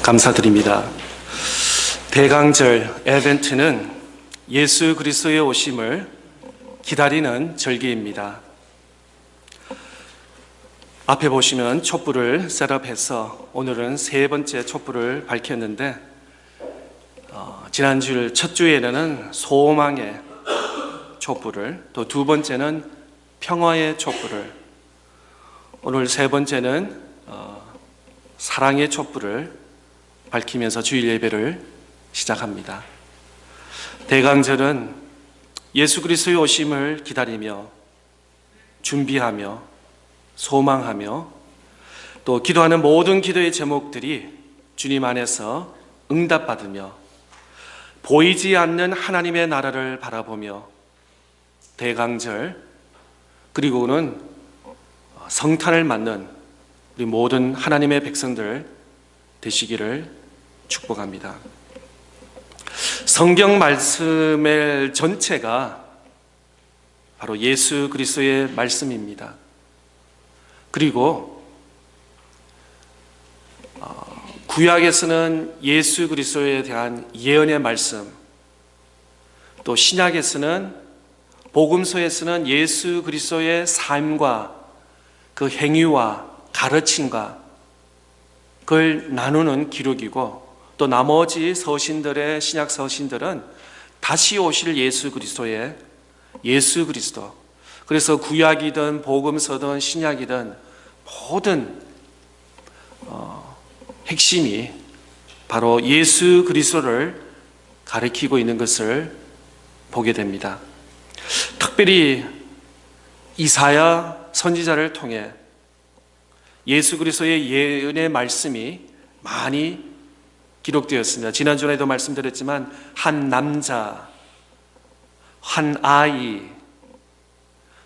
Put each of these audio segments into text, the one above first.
감사드립니다. 대강절 에벤트는 예수 그리스도의 오심을 기다리는 절기입니다. 앞에 보시면 촛불을 셋업해서 오늘은 세 번째 촛불을 밝혔는데 지난주 첫 주에는 소망의 촛불을, 또 두 번째는 평화의 촛불을, 오늘 세 번째는 사랑의 촛불을 밝히면서 주일 예배를 시작합니다. 대강절은 예수 그리스도의 오심을 기다리며 준비하며 소망하며 또 기도하는 모든 기도의 제목들이 주님 안에서 응답받으며 보이지 않는 하나님의 나라를 바라보며 대강절 그리고는 성탄을 맞는 우리 모든 하나님의 백성들 되시기를 축복합니다. 성경 말씀의 전체가 바로 예수 그리스도의 말씀입니다. 그리고 구약에서는 예수 그리스도에 대한 예언의 말씀, 또 신약에서는 복음서에서는 예수 그리스도의 삶과 그 행위와 가르침과 그걸 나누는 기록이고, 또 나머지 서신들의 신약 서신들은 다시 오실 예수 그리스도의 예수 그리스도, 그래서 구약이든 복음서든 신약이든 모든 핵심이 바로 예수 그리스도를 가리키고 있는 것을 보게 됩니다. 특별히 이사야 선지자를 통해 예수 그리스도의 예언의 말씀이 많이 기록되었습니다. 지난주에도 말씀드렸지만 한 남자, 한 아이,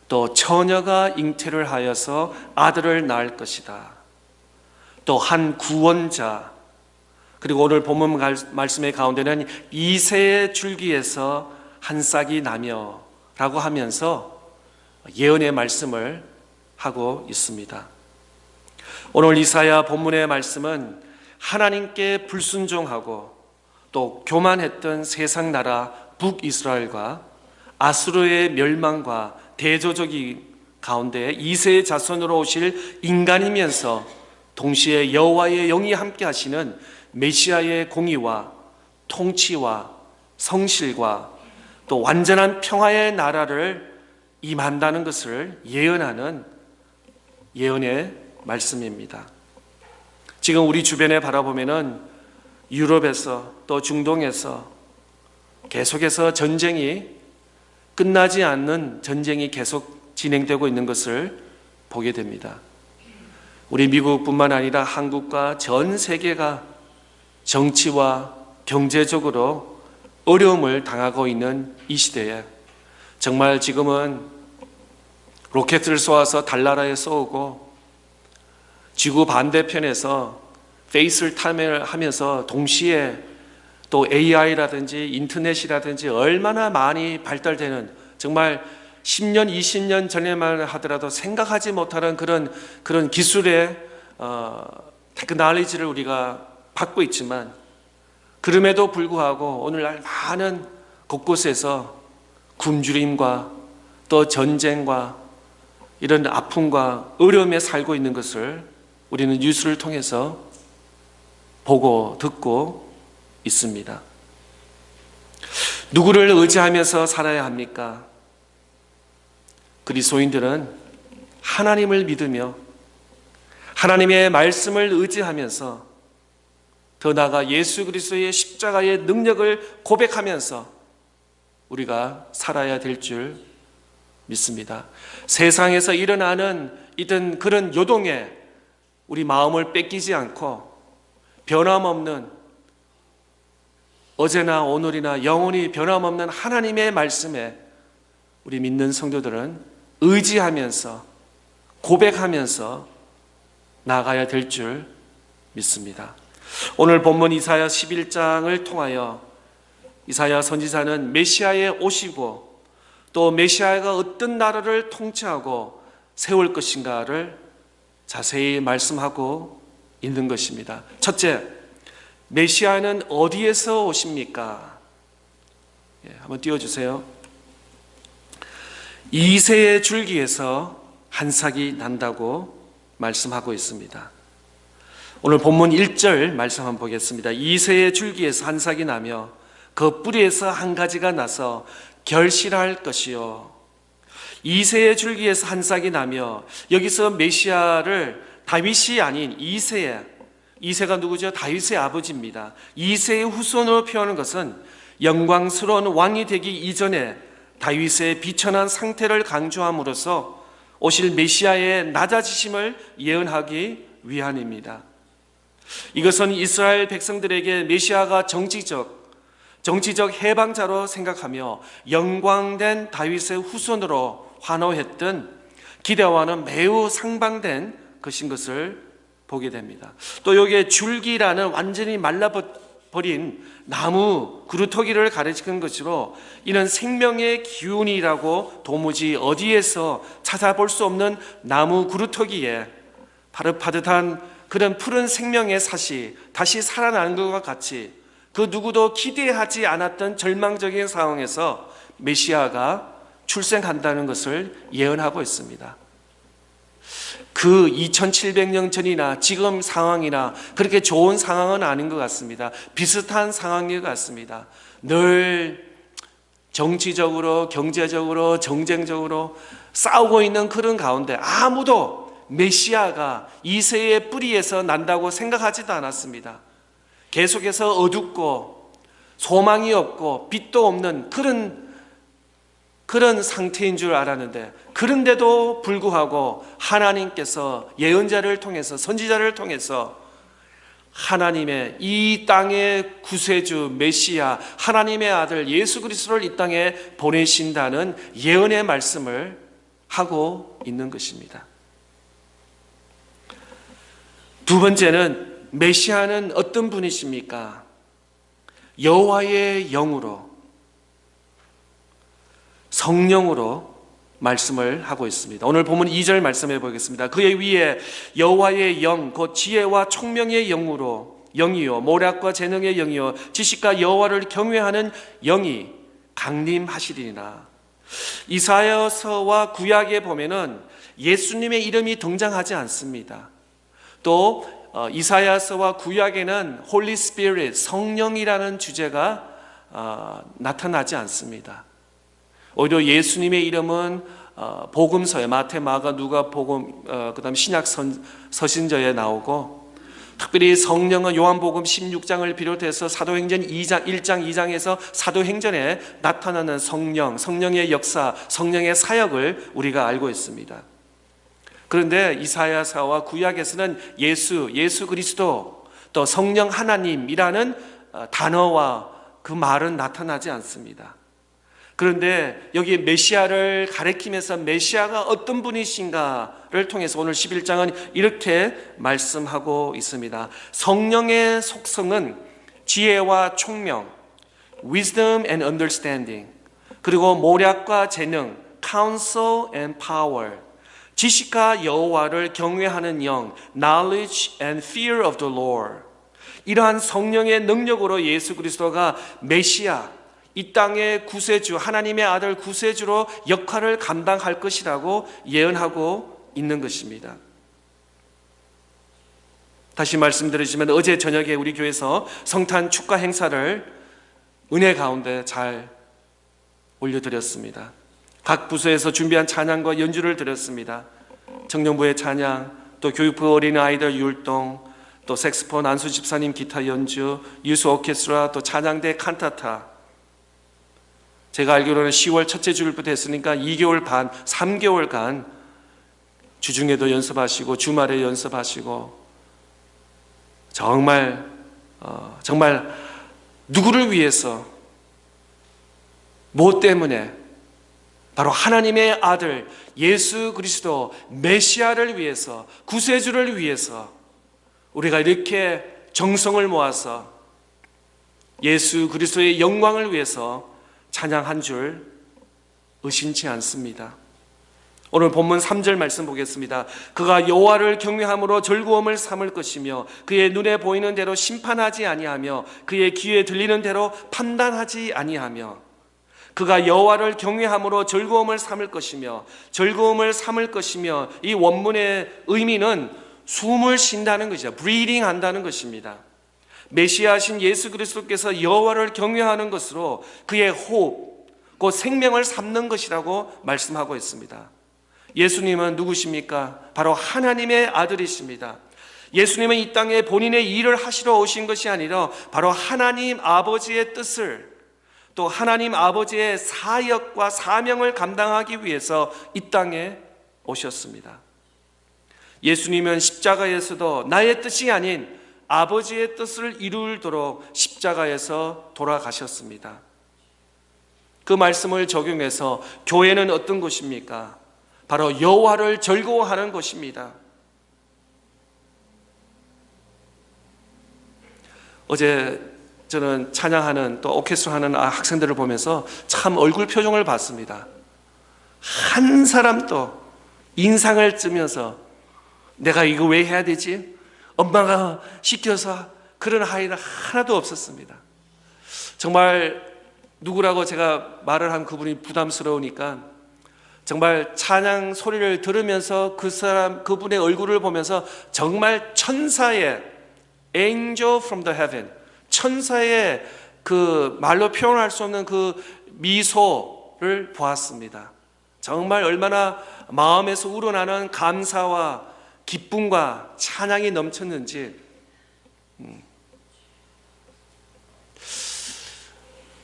또 처녀가 잉태를 하여서 아들을 낳을 것이다. 또 한 구원자, 그리고 오늘 본문 말씀의 가운데는 이새의 줄기에서 한 싹이 나며 라고 하면서 예언의 말씀을 하고 있습니다. 오늘 이사야 본문의 말씀은 하나님께 불순종하고 또 교만했던 세상 나라 북이스라엘과 아수르의 멸망과 대조적인 가운데 이새의 자손으로 오실 인간이면서 동시에 여호와의 영이 함께 하시는 메시아의 공의와 통치와 성실과 또 완전한 평화의 나라를 임한다는 것을 예언하는 예언의 말씀입니다. 지금 우리 주변에 바라보면은 유럽에서 또 중동에서 계속해서 전쟁이 끝나지 않는 전쟁이 계속 진행되고 있는 것을 보게 됩니다. 우리 미국뿐만 아니라 한국과 전 세계가 정치와 경제적으로 어려움을 당하고 있는 이 시대에 정말 지금은 로켓을 쏘아서 달나라에 쏘고 지구 반대편에서 페이스타임을 하면서 동시에 또 AI라든지 인터넷이라든지 얼마나 많이 발달되는, 정말 10년, 20년 전에만 하더라도 생각하지 못하는 그런 기술의 테크놀로지를 우리가 받고 있지만, 그럼에도 불구하고 오늘날 많은 곳곳에서 굶주림과 또 전쟁과 이런 아픔과 어려움에 살고 있는 것을 우리는 뉴스를 통해서 보고 듣고 있습니다. 누구를 의지하면서 살아야 합니까? 그리스도인들은 하나님을 믿으며 하나님의 말씀을 의지하면서 더 나아가 예수 그리스도의 십자가의 능력을 고백하면서 우리가 살아야 될 줄 믿습니다. 세상에서 일어나는 이런 그런 요동에 우리 마음을 뺏기지 않고 변함없는, 어제나 오늘이나 영원히 변함없는 하나님의 말씀에 우리 믿는 성도들은 의지하면서 고백하면서 나아가야 될 줄 믿습니다. 오늘 본문 이사야 11장을 통하여 이사야 선지자는 메시아의 오시고 또 메시아가 어떤 나라를 통치하고 세울 것인가를 자세히 말씀하고 있는 것입니다. 첫째, 메시아는 어디에서 오십니까? 한번 띄워주세요. 이새의 줄기에서 한 삭이 난다고 말씀하고 있습니다. 오늘 본문 1절 말씀 한번 보겠습니다. 이새의 줄기에서 한 삭이 나며 그 뿌리에서 한 가지가 나서 결실할 것이요. 이새의 줄기에서 한 삭이 나며, 여기서 메시아를 다윗이 아닌 이새가 누구죠? 다윗의 아버지입니다. 이새의 후손으로 표하는 것은 영광스러운 왕이 되기 이전에 다윗의 비천한 상태를 강조함으로써 오실 메시아의 낮아지심을 예언하기 위함입니다. 이것은 이스라엘 백성들에게 메시아가 정치적 해방자로 생각하며 영광된 다윗의 후손으로 환호했던 기대와는 매우 상반된 것인 것을 보게 됩니다. 또 여기에 줄기라는 완전히 말라버린 나무 그루터기를 가리키는 것으로, 이는 생명의 기운이라고 도무지 어디에서 찾아볼 수 없는 나무 그루터기에 파릇파릇한 그런 푸른 생명의 샷이 다시 살아나는 것과 같이, 그 누구도 기대하지 않았던 절망적인 상황에서 메시아가 출생한다는 것을 예언하고 있습니다. 그 2700년 전이나 지금 상황이나 그렇게 좋은 상황은 아닌 것 같습니다. 비슷한 상황인 것 같습니다. 늘 정치적으로, 경제적으로, 정쟁적으로 싸우고 있는 그런 가운데 아무도 메시아가 이새의 뿌리에서 난다고 생각하지도 않았습니다. 계속해서 어둡고 소망이 없고 빛도 없는 그런 상태인 줄 알았는데, 그런데도 불구하고 하나님께서 예언자를 통해서, 선지자를 통해서 하나님의 이 땅의 구세주 메시아, 하나님의 아들 예수 그리스도를 이 땅에 보내신다는 예언의 말씀을 하고 있는 것입니다. 두 번째는, 메시아는 어떤 분이십니까? 여호와의 영으로, 성령으로 말씀을 하고 있습니다. 오늘 본문 2절 말씀해 보겠습니다. 그의 위에 여호와의 영, 곧 지혜와 총명의 영이요 모략과 재능의 영이요 지식과 여호와를 경외하는 영이 강림하시리라. 이사야서와 구약에 보면은 예수님의 이름이 등장하지 않습니다. 또 이사야서와 구약에는 홀리 스피릿, 성령이라는 주제가 나타나지 않습니다. 오히려 예수님의 이름은 복음서에, 마태, 마가, 누가, 복음, 그다음 신약 서신저에 나오고, 특별히 성령은 요한복음 16장을 비롯해서 사도행전 1장 2장에서 사도행전에 나타나는 성령의 역사, 성령의 사역을 우리가 알고 있습니다. 그런데 이사야서와 구약에서는 예수 그리스도, 또 성령 하나님이라는 단어와 그 말은 나타나지 않습니다. 그런데 여기 메시아를 가리키면서 메시아가 어떤 분이신가를 통해서 오늘 11장은 이렇게 말씀하고 있습니다. 성령의 속성은 지혜와 총명, wisdom and understanding, 그리고 모략과 재능, counsel and power, 지식과 여호와를 경외하는 영, knowledge and fear of the Lord. 이러한 성령의 능력으로 예수 그리스도가 메시아, 이 땅의 구세주, 하나님의 아들 구세주로 역할을 감당할 것이라고 예언하고 있는 것입니다. 다시 말씀드리지만 어제 저녁에 우리 교회에서 성탄 축가 행사를 은혜 가운데 잘 올려드렸습니다. 각 부서에서 준비한 찬양과 연주를 드렸습니다. 청년부의 찬양, 또 교육부 어린아이들 율동, 또 색스폰 안수 집사님 기타 연주, 유수 오케스트라, 또 찬양대 칸타타. 제가 알기로는 10월 첫째 주일부터 했으니까 2개월 반, 3개월간 주중에도 연습하시고 주말에 연습하시고, 정말 누구를 위해서, 뭐 때문에? 바로 하나님의 아들 예수 그리스도 메시아를 위해서, 구세주를 위해서 우리가 이렇게 정성을 모아서 예수 그리스도의 영광을 위해서 찬양한 줄 의심치 않습니다. 오늘 본문 3절 말씀 보겠습니다. 그가 여호와를 경외함으로 즐거움을 삼을 것이며 그의 눈에 보이는 대로 심판하지 아니하며 그의 귀에 들리는 대로 판단하지 아니하며, 그가 여호와를 경외함으로 즐거움을 삼을 것이며, 즐거움을 삼을 것이며, 이 원문의 의미는 숨을 쉰다는 것이죠. breathing 한다는 것입니다. 메시아신 예수 그리스도께서 여호와를 경외하는 것으로 그의 호흡, 곧 생명을 삼는 것이라고 말씀하고 있습니다. 예수님은 누구십니까? 바로 하나님의 아들이십니다. 예수님은 이 땅에 본인의 일을 하시러 오신 것이 아니라 바로 하나님 아버지의 뜻을, 또 하나님 아버지의 사역과 사명을 감당하기 위해서 이 땅에 오셨습니다. 예수님은 십자가에서도 나의 뜻이 아닌 아버지의 뜻을 이루도록 십자가에서 돌아가셨습니다. 그 말씀을 적용해서 교회는 어떤 곳입니까? 바로 여호와를 즐거워하는 곳입니다. 어제 저는 찬양하는 또 오케스트라 하는 학생들을 보면서 참 얼굴 표정을 봤습니다. 한 사람도 인상을 쓰면서 내가 이거 왜 해야 되지? 엄마가 시켜서 그런 아이는 하나도 없었습니다. 정말 누구라고 제가 말을 하면 그분이 부담스러우니까 정말 찬양 소리를 들으면서 그분의 얼굴을 보면서 정말 천사의 angel from the heaven, 천사의 그 말로 표현할 수 없는 그 미소를 보았습니다. 정말 얼마나 마음에서 우러나는 감사와 기쁨과 찬양이 넘쳤는지.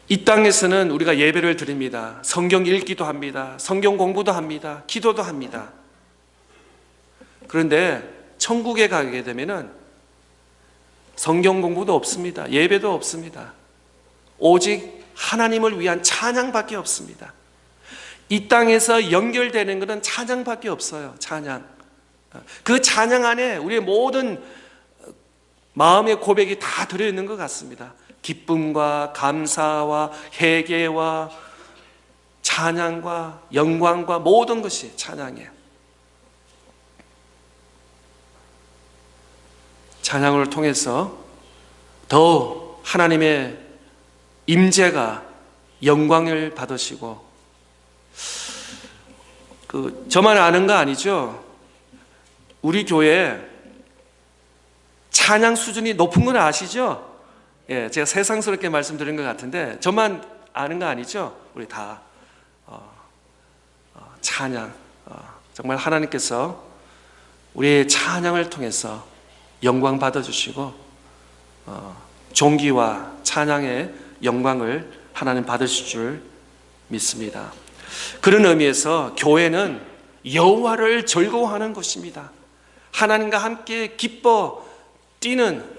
이 땅에서는 우리가 예배를 드립니다. 성경 읽기도 합니다. 성경 공부도 합니다. 기도도 합니다. 그런데 천국에 가게 되면은 성경 공부도 없습니다. 예배도 없습니다. 오직 하나님을 위한 찬양밖에 없습니다. 이 땅에서 연결되는 것은 찬양밖에 없어요. 찬양. 그 찬양 안에 우리의 모든 마음의 고백이 다 들어있는 것 같습니다. 기쁨과 감사와 회개와 찬양과 영광과 모든 것이 찬양이에요. 찬양을 통해서 더욱 하나님의 임재가 영광을 받으시고, 저만 아는 거 아니죠? 우리 교회 찬양 수준이 높은 건 아시죠? 예, 제가 세상스럽게 말씀드린 것 같은데 저만 아는 거 아니죠? 우리 다 찬양, 정말 하나님께서 우리의 찬양을 통해서 영광 받아주시고 존귀와 찬양의 영광을 하나님 받으실 줄 믿습니다. 그런 의미에서 교회는 여호와를 즐거워하는 곳입니다. 하나님과 함께 기뻐 뛰는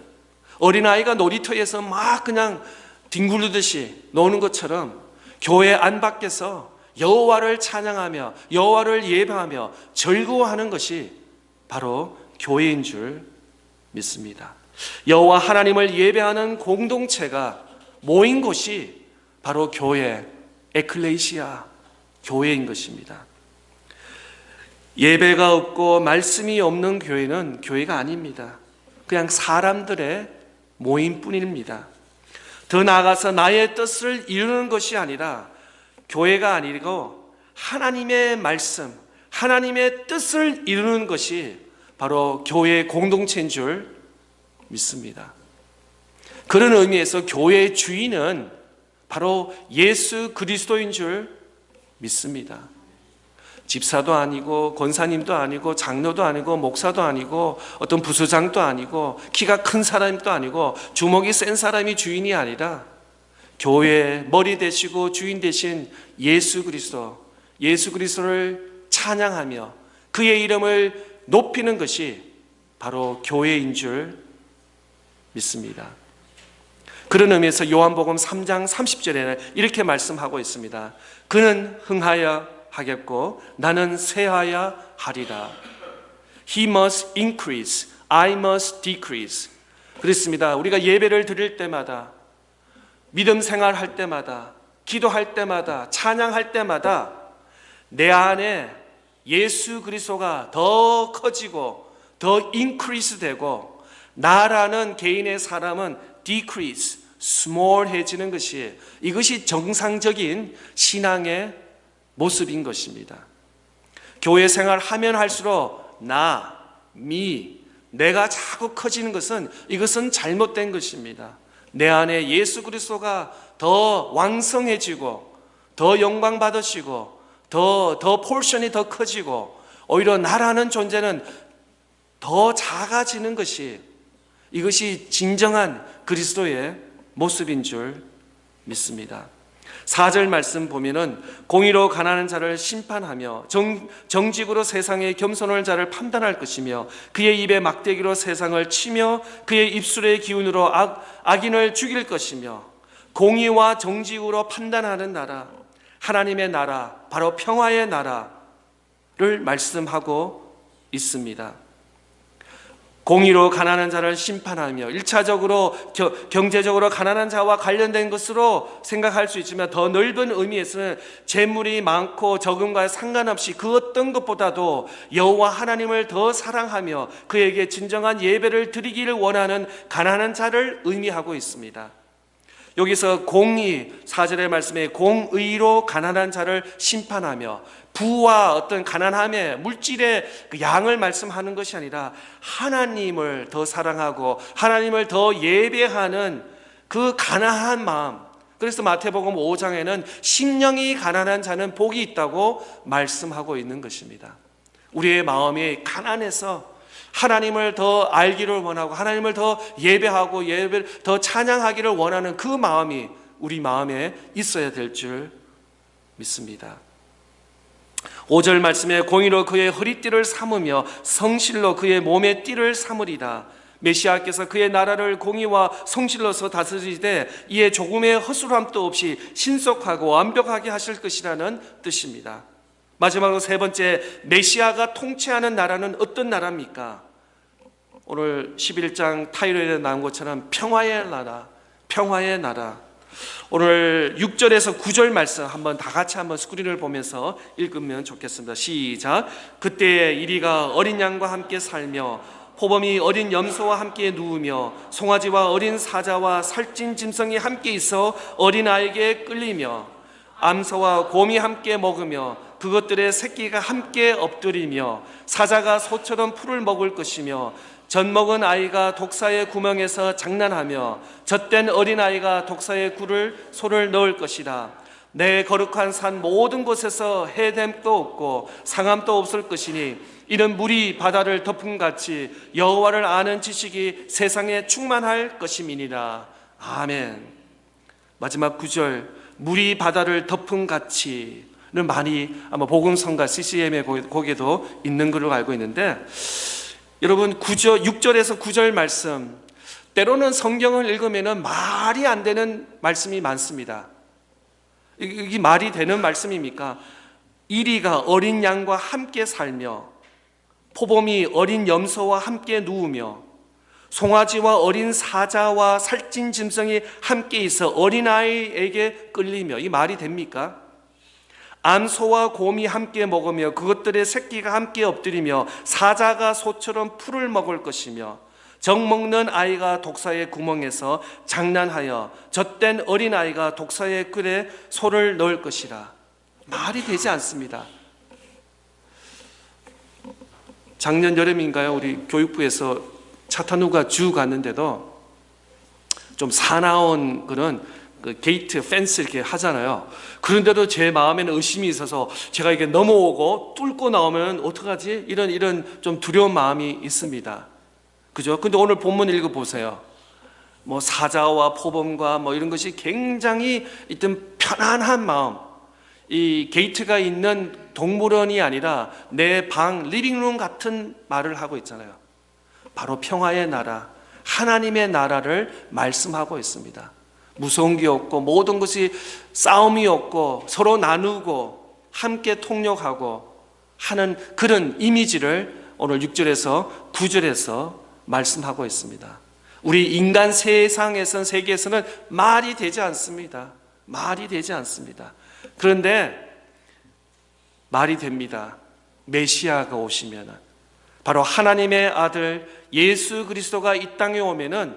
어린아이가 놀이터에서 막 그냥 뒹굴르듯이 노는 것처럼 교회 안팎에서 여호와를 찬양하며 여호와를 예배하며 즐거워하는 것이 바로 교회인 줄 믿습니다. 여호와 하나님을 예배하는 공동체가 모인 곳이 바로 교회, 에클레시아, 교회인 것입니다. 예배가 없고 말씀이 없는 교회는 교회가 아닙니다. 그냥 사람들의 모임뿐입니다. 더 나아가서 나의 뜻을 이루는 것이 아니라 교회가 아니고 하나님의 말씀, 하나님의 뜻을 이루는 것이 바로 교회의 공동체인 줄 믿습니다. 그런 의미에서 교회의 주인은 바로 예수 그리스도인 줄 믿습니다. 집사도 아니고 권사님도 아니고 장로도 아니고 목사도 아니고 어떤 부서장도 아니고 키가 큰 사람도 아니고 주먹이 센 사람이 주인이 아니라 교회의 머리 되시고 주인 되신 예수 그리스도, 예수 그리스도를 찬양하며 그의 이름을 높이는 것이 바로 교회인 줄 믿습니다. 그런 의미에서 요한복음 3장 30절에는 이렇게 말씀하고 있습니다. 그는 흥하여 하겠고 나는 쇠하여 하리라. He must increase, I must decrease. 그렇습니다. 우리가 예배를 드릴 때마다, 믿음 생활할 때마다, 기도할 때마다, 찬양할 때마다 내 안에 예수 그리스도가 더 커지고 더 인크리스 되고 나라는 개인의 사람은 decrease, small해지는 것이 이것이 정상적인 신앙의 모습인 것입니다. 교회 생활 하면 할수록 나, 내가 자꾸 커지는 것은 이것은 잘못된 것입니다. 내 안에 예수 그리스도가 더 왕성해지고 더 영광 받으시고 더 포션이 더 커지고 오히려 나라는 존재는 더 작아지는 것이 이것이 진정한 그리스도의 모습인 줄 믿습니다. 4절 말씀 보면은 공의로 가난한 자를 심판하며 정직으로 세상의 겸손할 자를 판단할 것이며 그의 입에 막대기로 세상을 치며 그의 입술의 기운으로 악인을 죽일 것이며 공의와 정직으로 판단하는 나라, 하나님의 나라, 바로 평화의 나라를 말씀하고 있습니다. 공의로 가난한 자를 심판하며 1차적으로 경제적으로 가난한 자와 관련된 것으로 생각할 수 있지만 더 넓은 의미에서는 재물이 많고 적음과 상관없이 그 어떤 것보다도 여호와 하나님을 더 사랑하며 그에게 진정한 예배를 드리기를 원하는 가난한 자를 의미하고 있습니다. 여기서 공의, 4절의 말씀에 공의로 가난한 자를 심판하며 부와 어떤 가난함의 물질의 그 양을 말씀하는 것이 아니라 하나님을 더 사랑하고 하나님을 더 예배하는 그 가난한 마음. 그래서 마태복음 5장에는 심령이 가난한 자는 복이 있다고 말씀하고 있는 것입니다. 우리의 마음이 가난해서 하나님을 더 알기를 원하고 하나님을 더 예배하고 예배를 더 찬양하기를 원하는 그 마음이 우리 마음에 있어야 될 줄 믿습니다. 5절 말씀에 공의로 그의 허리띠를 삼으며 성실로 그의 몸의 띠를 삼으리다. 메시아께서 그의 나라를 공의와 성실로서 다스리되 이에 조금의 허술함도 없이 신속하고 완벽하게 하실 것이라는 뜻입니다. 마지막으로 세 번째, 메시아가 통치하는 나라는 어떤 나라입니까? 오늘 11장 타이틀에 나온 것처럼 평화의 나라, 평화의 나라. 오늘 6절에서 9절 말씀 한번 다 같이 한번 스크린을 보면서 읽으면 좋겠습니다. 시작. 그때에 이리가 어린 양과 함께 살며 포범이 어린 염소와 함께 누우며 송아지와 어린 사자와 살찐 짐승이 함께 있어 어린아이에게 끌리며 암소와 곰이 함께 먹으며 그것들의 새끼가 함께 엎드리며 사자가 소처럼 풀을 먹을 것이며 젖먹은 아이가 독사의 구멍에서 장난하며 젖된 어린아이가 독사의 소를 넣을 것이라. 내 거룩한 산 모든 곳에서 해됨도 없고 상함도 없을 것이니 이는 물이 바다를 덮음같이 여호와를 아는 지식이 세상에 충만할 것임이니라. 아멘. 마지막 9절, 물이 바다를 덮음같이는 많이 아마 복음성가 CCM의 곡에도 있는 걸로 알고 있는데, 여러분 6절에서 9절 말씀, 때로는 성경을 읽으면 말이 안 되는 말씀이 많습니다. 이게 말이 되는 말씀입니까? 이리가 어린 양과 함께 살며 포범이 어린 염소와 함께 누우며 송아지와 어린 사자와 살찐 짐승이 함께 있어 어린아이에게 끌리며, 이 말이 됩니까? 암소와 곰이 함께 먹으며 그것들의 새끼가 함께 엎드리며 사자가 소처럼 풀을 먹을 것이며 젖먹는 아이가 독사의 구멍에서 장난하여 젖된 어린아이가 독사의 꿀에 소를 넣을 것이라. 말이 되지 않습니다. 작년 여름인가요? 우리 교육부에서 차타누가 주 갔는데도 좀 사나운 그런 그 게이트 펜스 이렇게 하잖아요. 그런데도 제 마음에는 의심이 있어서 제가 이게 넘어오고 뚫고 나오면 어떡하지? 이런 좀 두려운 마음이 있습니다. 그죠? 근데 오늘 본문 읽어보세요. 뭐 사자와 포범과 뭐 이런 것이 굉장히 있던 편안한 마음, 이 게이트가 있는 동물원이 아니라 내 방 리빙룸 같은 말을 하고 있잖아요. 바로 평화의 나라, 하나님의 나라를 말씀하고 있습니다. 무서운 게 없고 모든 것이 싸움이 없고 서로 나누고 함께 통역하고 하는 그런 이미지를 오늘 6절에서 9절에서 말씀하고 있습니다. 우리 인간 세계에서는 말이 되지 않습니다. 말이 되지 않습니다. 그런데 말이 됩니다. 메시아가 오시면은, 바로 하나님의 아들 예수 그리스도가 이 땅에 오면은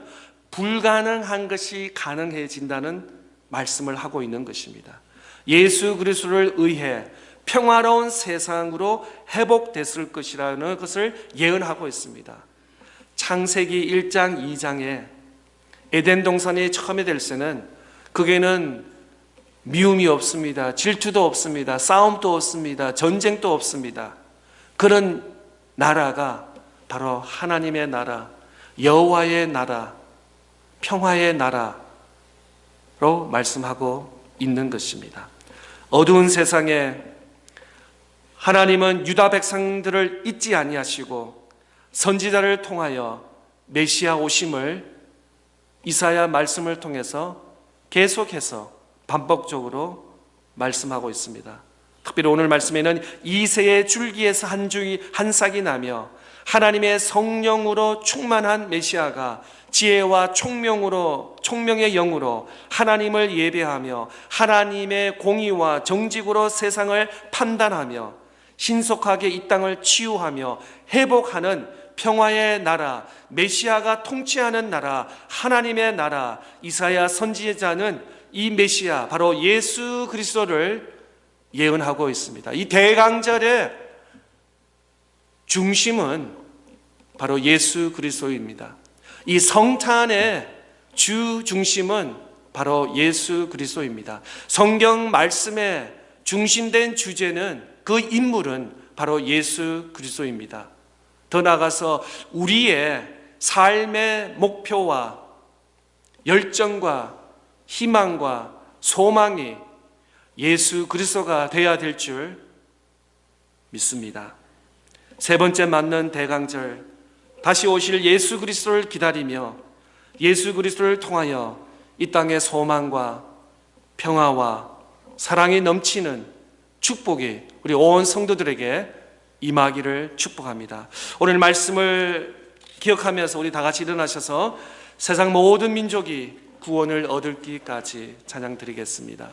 불가능한 것이 가능해진다는 말씀을 하고 있는 것입니다. 예수 그리스도를 의해 평화로운 세상으로 회복됐을 것이라는 것을 예언하고 있습니다. 창세기 1장 2장에 에덴 동산이 처음에 될 때는 거기에는 미움이 없습니다. 질투도 없습니다. 싸움도 없습니다. 전쟁도 없습니다. 그런 나라가 바로 하나님의 나라, 여호와의 나라, 평화의 나라로 말씀하고 있는 것입니다. 어두운 세상에 하나님은 유다 백성들을 잊지 아니하시고 선지자를 통하여 메시아 오심을 이사야 말씀을 통해서 계속해서 반복적으로 말씀하고 있습니다. 특별히 오늘 말씀에는 이새의 줄기에서 한 줄기 한 싹이 나며 하나님의 성령으로 충만한 메시아가 지혜와 총명의 영으로 하나님을 예배하며 하나님의 공의와 정직으로 세상을 판단하며 신속하게 이 땅을 치유하며 회복하는 평화의 나라, 메시아가 통치하는 나라, 하나님의 나라, 이사야 선지자는 이 메시아, 바로 예수 그리스도를 예언하고 있습니다. 이 대강절의 중심은 바로 예수 그리스도입니다. 이 성탄의 주 중심은 바로 예수 그리스도입니다. 성경 말씀의 중심된 주제는, 그 인물은 바로 예수 그리스도입니다. 더 나아가서 우리의 삶의 목표와 열정과 희망과 소망이 예수 그리스도가 되어야 될 줄 믿습니다. 세 번째 맞는 대강절, 다시 오실 예수 그리스도를 기다리며 예수 그리스도를 통하여 이 땅의 소망과 평화와 사랑이 넘치는 축복이 우리 온 성도들에게 임하기를 축복합니다. 오늘 말씀을 기억하면서 우리 다 같이 일어나셔서 세상 모든 민족이 구원을 얻을 기까지 찬양 드리겠습니다.